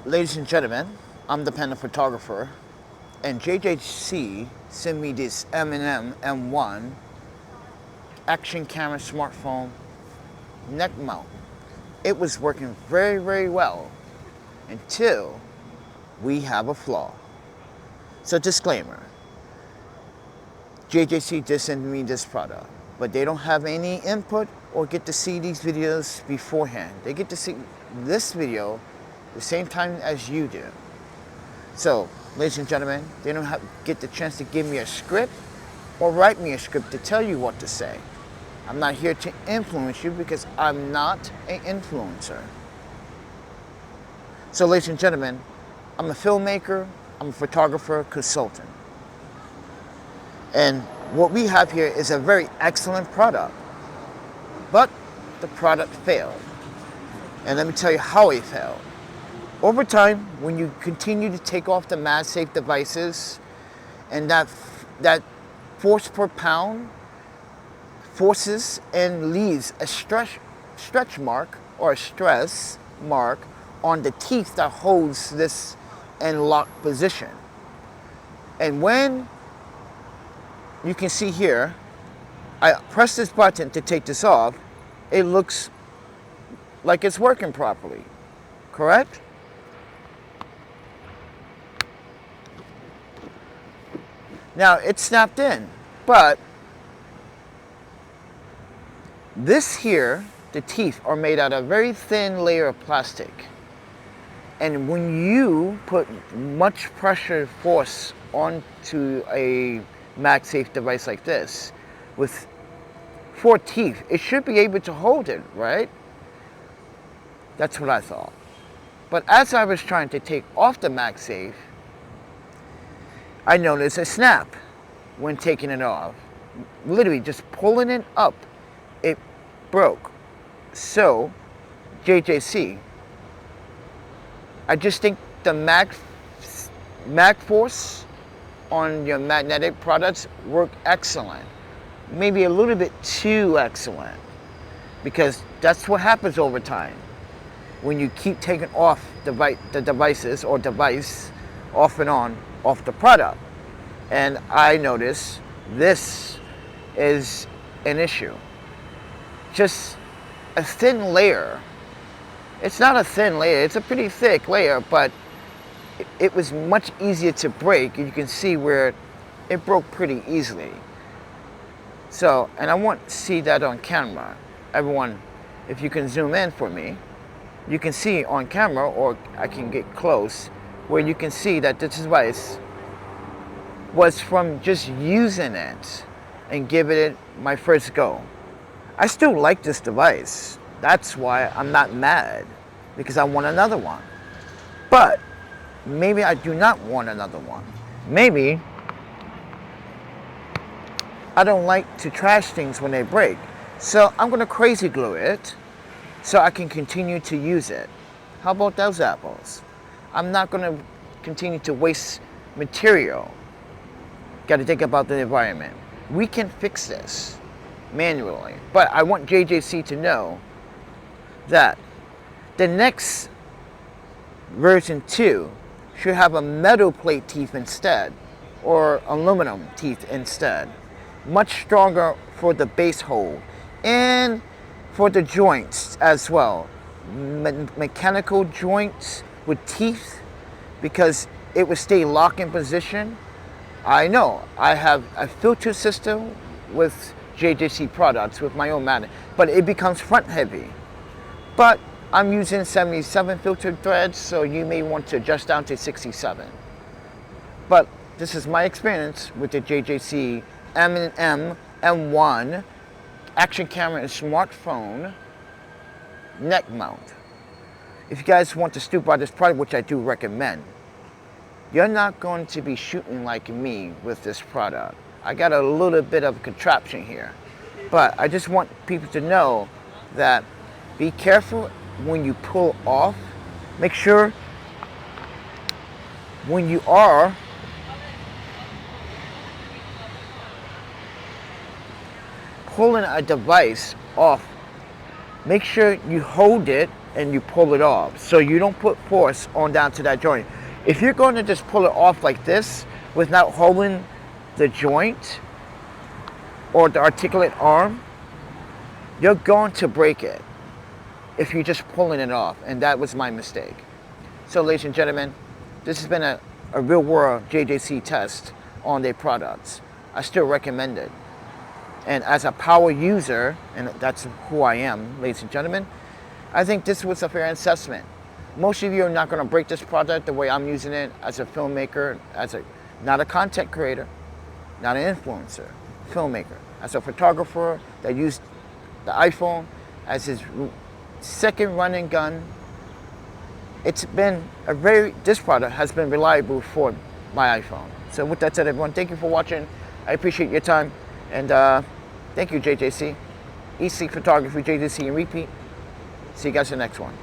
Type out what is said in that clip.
Ladies and gentlemen, I'm the Panda Photographer, and JJC sent me this MNM-MS1 action camera smartphone neck mount. It was working very well until we have a flaw. So disclaimer, JJC did send me this product, but they don't have any input or get to see these videos beforehand. They get to see this video the same time as you do. So, ladies and gentlemen, they don't get the chance to give me a script or write me a script to tell you what to say. I'm not here to influence you because I'm not an influencer. So, ladies and gentlemen, I'm a filmmaker, I'm a photographer, consultant. And what we have here is a very excellent product. But the product failed. And let me tell you how it failed. Over time, when you continue to take off the MagSafe devices, and that force per pound forces and leaves a stretch mark or a stress mark on the teeth that holds this in lock position. And when you can see here, I press this button to take this off, it looks like it's working properly, correct? Now, it's snapped in, but this here, the teeth are made out of a very thin layer of plastic. And when you put much pressure force onto a MagSafe device like this, with 4 teeth, it should be able to hold it, right? That's what I thought. But as I was trying to take off the MagSafe, I noticed a snap when taking it off. Literally just pulling it up, it broke. So, JJC, I just think the mag force on your magnetic products work excellent. Maybe a little bit too excellent, because that's what happens over time. When you keep taking off the devices or device off and on off the product. And I notice this is an issue. Just a thin layer. It's not a thin layer, it's a pretty thick layer, but it was much easier to break. You can see where it broke pretty easily. So, and I want to see that on camera. Everyone, if you can zoom in for me, you can see on camera, or I can get close, where you can see that this device was from just using it and giving it my first go. I still like this device. That's why I'm not mad, because I want another one. But maybe I do not want another one. Maybe I don't like to trash things when they break. So I'm gonna crazy glue it so I can continue to use it. How about those apples? I'm not gonna continue to waste material. Gotta think about the environment. We can fix this manually, but I want JJC to know that the next version 2 should have a metal plate teeth instead, or aluminum teeth instead. Much stronger for the base hold and for the joints as well. Mechanical joints with teeth, because it would stay locked in position. I know I have a filter system with JJC Products with my own magnet, but it becomes front heavy. But I'm using 77 filtered threads, so you may want to adjust down to 67. But this is my experience with the JJC MNM-MS1 action camera and smartphone neck mount. If you guys want to stoop by this product, which I do recommend, you're not going to be shooting like me with this product. I got a little bit of contraption here, but I just want people to know that be careful when you pull off. Make sure when you are pulling a device off, make sure you hold it and you pull it off. So you don't put force on down to that joint. If you're going to just pull it off like this without holding the joint or the articulate arm, you're going to break it if you're just pulling it off, and that was my mistake. So ladies and gentlemen, this has been a real world JJC test on their products. I still recommend it. And as a power user, and that's who I am, ladies and gentlemen, I think this was a fair assessment. Most of you are not going to break this product the way I'm using it as a filmmaker, not a content creator, not an influencer, filmmaker, as a photographer that used the iPhone as his second running gun. It's been this product has been reliable for my iPhone. So with that said, everyone, thank you for watching. I appreciate your time, and thank you, JJC. EC Photography, JJC, and repeat. See you guys in the next one.